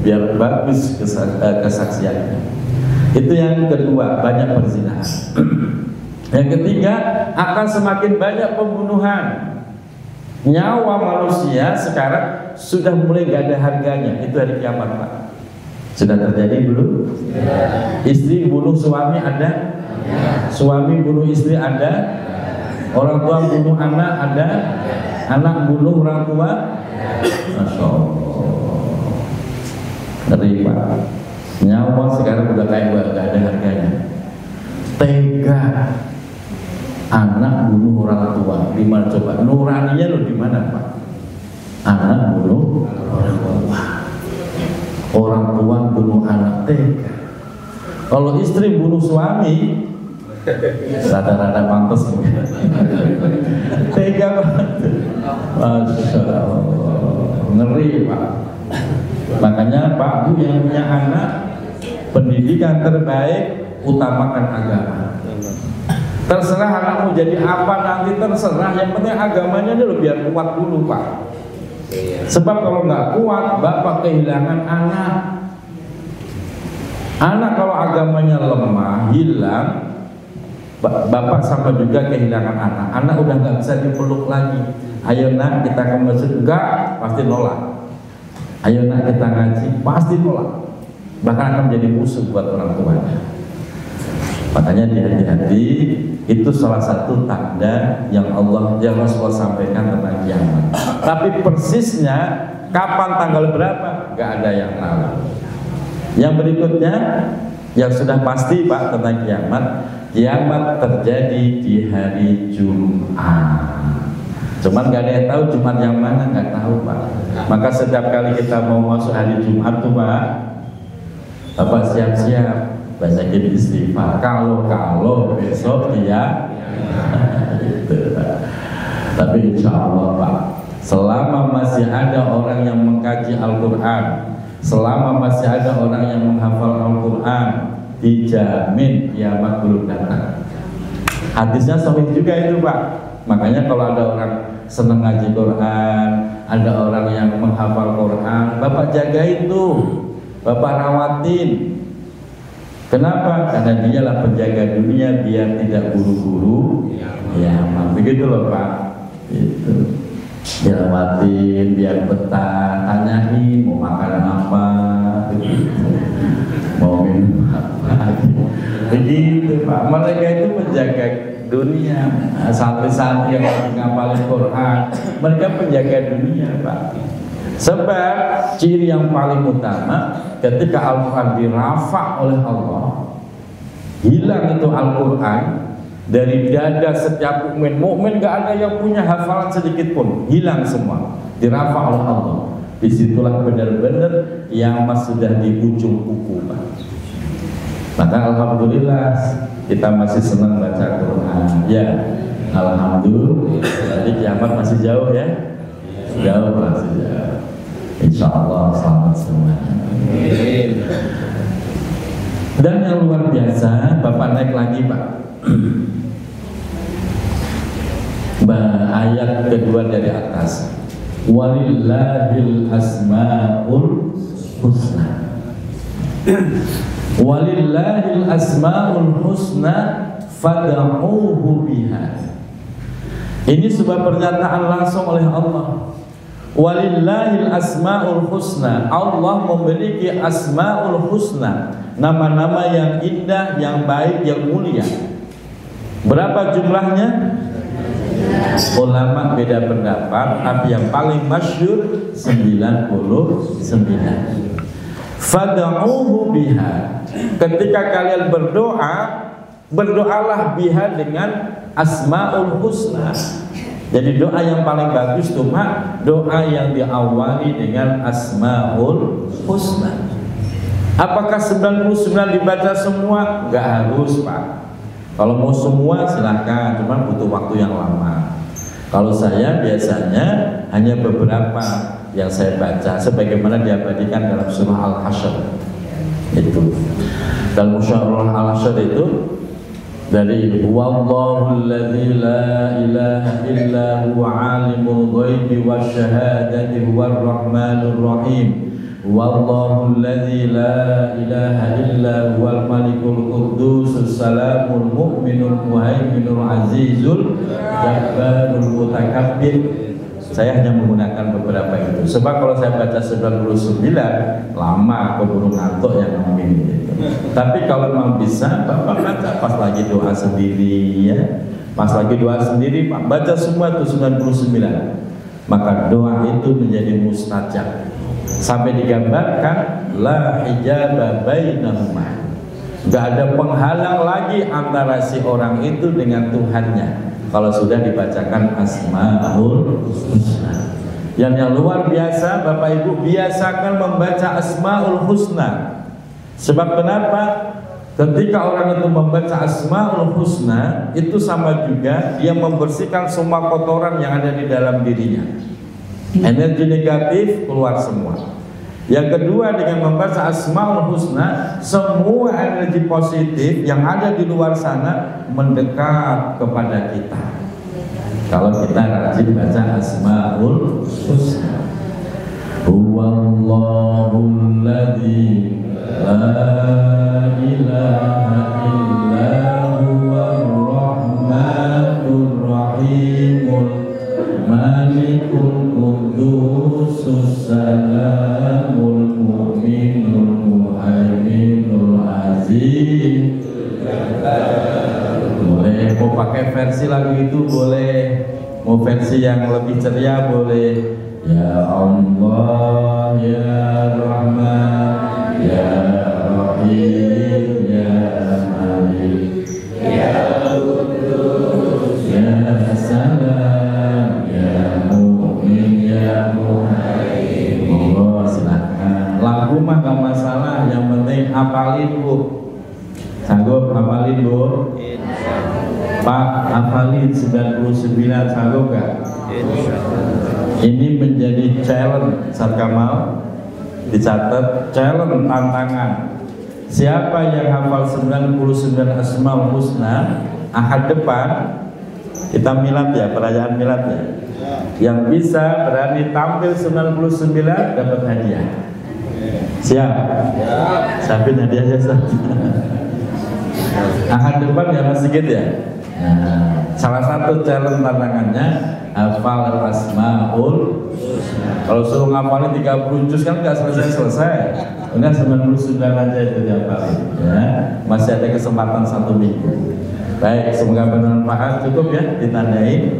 Biar bagus kesaksiannya. Itu yang kedua, banyak perzinahan. Yang ketiga, akan semakin banyak pembunuhan. Nyawa manusia sekarang sudah mulai gak ada harganya. Itu hari kiamat Pak. Sudah terjadi belum? Istri bunuh suami ada? Suami bunuh istri ada? Orang tua bunuh anak ada? Anak bunuh orang tua? Masya Allah, ngeri Pak. Nyawa sekarang udah kayak gak ada harganya. Tega anak bunuh orang tua, di mana coba? Nuraninya lo di mana Pak? Anak bunuh orang tua, orang tua bunuh anak, tega. Kalau istri bunuh suami, rada-rada pantas. Tega banget. Masya Allah, ngeri Pak. Makanya Pak Bu yang punya anak, pendidikan terbaik, utamakan agama. Terserah anakmu jadi apa nanti, terserah, yang penting agamanya dulu biar kuat dulu Pak. Sebab kalau nggak kuat, bapak kehilangan anak. Anak kalau agamanya lemah, hilang, bapak sama juga kehilangan anak. Anak udah nggak bisa dipeluk lagi. Ayo nak kita ke masjid, enggak, pasti nolak. Ayo nak kita ngaji, pasti nolak. Bahkan akan menjadi musuh buat orang tuanya. Makanya hati-hati, itu salah satu tanda yang Rasulullah sampaikan tentang kiamat. Tapi persisnya kapan, tanggal berapa, gak ada yang tahu. Yang berikutnya yang sudah pasti Pak tentang kiamat, kiamat terjadi di hari Jumat. Cuman gak ada yang tahu Jumat yang mana, gak tahu Pak. Maka setiap kali kita mau masuk hari Jumat tuh Pak, Bapak siap-siap banyakin istighfar. Kalau besok dia gitu. Tapi insya Allah Pak, selama masih ada orang yang mengkaji Al-Quran, selama masih ada orang yang menghafal Al-Quran, dijamin kiamat belum datang. Hadisnya sahih juga itu Pak. Makanya kalau ada orang senang ngaji Quran, ada orang yang menghafal Quran, Bapak jaga itu, Bapak rawatin. Kenapa? Karena dialah penjaga dunia biar tidak buru-buru. Ya, begitu loh Pak. Itu dirawatin biar betah, tanyain mau makan apa, mau minum apa, begitu Pak. Mereka itu menjaga dunia. Santri-santri yang lagi ngapalin Quran, mereka penjaga dunia Pak. Sebab ciri yang paling utama ketika Al-Quran dirafa oleh Allah, hilang itu Al-Quran dari dada setiap mukmin gak ada yang punya hafalan sedikit pun, hilang semua, dirafa oleh Allah. Disitulah benar-benar yang sudah di ujung kuku Pak. Maka alhamdulillah kita masih senang baca Quran. Ya, alhamdulillah. Jadi kiamat masih jauh ya, jauh masih jauh. Insya Allah selamat semuanya. Dan yang luar biasa, Bapak naik lagi Pak. Ayat kedua dari atas. Walillahil asmaul husna. Walillahil asmaul husna fad'uuhu biha. Ini sebuah pernyataan langsung oleh Allah. Walillahil asmaul husna. Allah memiliki asmaul husna, nama-nama yang indah, yang baik, yang mulia. Berapa jumlahnya? Ulama beda pendapat, tapi yang paling masyhur 99. Fad'uuhu biha. Ketika kalian berdoa, berdoalah biha dengan asmaul husna. Jadi doa yang paling bagus cuma doa yang diawali dengan asmaul husna. Apakah 99 dibaca semua? Enggak harus Pak. Kalau mau semua silahkan, cuma butuh waktu yang lama. Kalau saya biasanya hanya beberapa yang saya baca, sebagaimana diabadikan dalam surah Al-Hasyr. Itu dalam surah Al-Hasyr itu dari Wallahul ladzi la ilaha illa huwa alimul ghaibi wasyahadati huwar rahmanur rahim. Wallahul ladzi la ilaha illa huwal malikul quddus salamul mu'minul muhaiminul azizul jabbarul mutakabbir. Saya hanya menggunakan beberapa itu. Sebab kalau saya baca 99 lama, keburu ngantuk yang ngomongin itu. Tapi kalau memang bisa, Bapak baca pas lagi doa sendiri ya. Pas lagi doa sendiri, Pak baca semua itu 99. Maka doa itu menjadi mustajab. Sampai digambarkan la hijaba bainahuma. Enggak ada penghalang lagi antara si orang itu dengan Tuhannya. Kalau sudah dibacakan asmaul husna. Yang luar biasa, Bapak Ibu biasakan membaca asmaul husna. Sebab kenapa? Ketika orang itu membaca asmaul husna, itu sama juga dia membersihkan semua kotoran yang ada di dalam dirinya. Energi negatif keluar semua. Yang kedua, dengan membaca asmaul husna, semua energi positif yang ada di luar sana mendekat kepada kita. Kalau kita rajin baca asmaul husna. Huwallahul ladzi la ilaha illa huwar rahmanur rahimul malikul qudusus salamul mu'minul muhaiminul aziz. Boleh mau pakai versi lagu itu boleh, mau versi yang lebih ceria boleh. Ya Allah ya Rahman ya Rahim ya Malik ya Qudus ya Salam ya Mu'min ya Muhaimin. Monggo silakan. Lagu mah gak masalah, yang penting hafalin Bu. Sanggup hafalin Bu? Pak hafalin 99 sanggup gak? Ini menjadi challenge Ustaz Kamal, dicatat challenge, tantangan. Siapa yang hafal 99 Asmaul Husna Ahad depan, kita milad ya, perayaan milad ya, yang bisa berani tampil 99 dapat hadiah. Siap? Siapin hadiahnya Ustaz. Ahad depan ya Mas Sigit ya. Nah, salah satu challenge tantangannya hafal Asmaul Husna. Kalau suruh ngapalin 30 juz kan nggak selesai-selesai. Enggak, 99 aja itu dihafalin ya. Masih ada kesempatan 1 minggu. Baik, semoga bermanfaat. Cukup ya ditandai.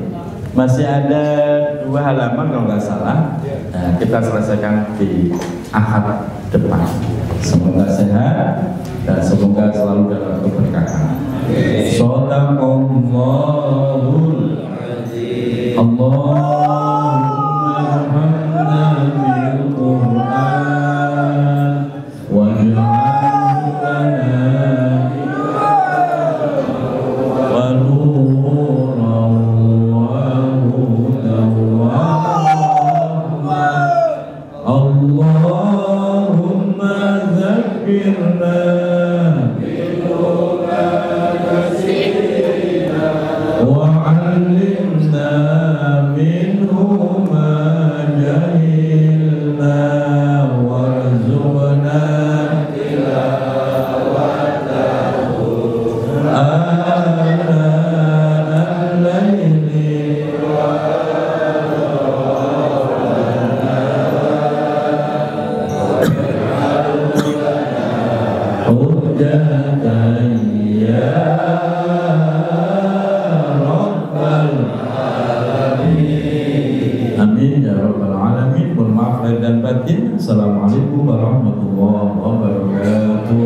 Masih ada 2 halaman kalau nggak salah. Nah, kita selesaikan di Ahad depan. Semoga sehat dan semoga selalu dalam keberkahan. Shadaqallahul azim. Allahumma arhamna bil Qur'an waj'alhu lana wa nuran wa hudan wa Allahumma zakkirna وعلمنا منه ما جهلنا وارزقنا تلاوته آناء الليل حجة يا Amin ya rabbal alamin. Mohon maaf lahir dan batin. Assalamualaikum warahmatullahi wabarakatuh.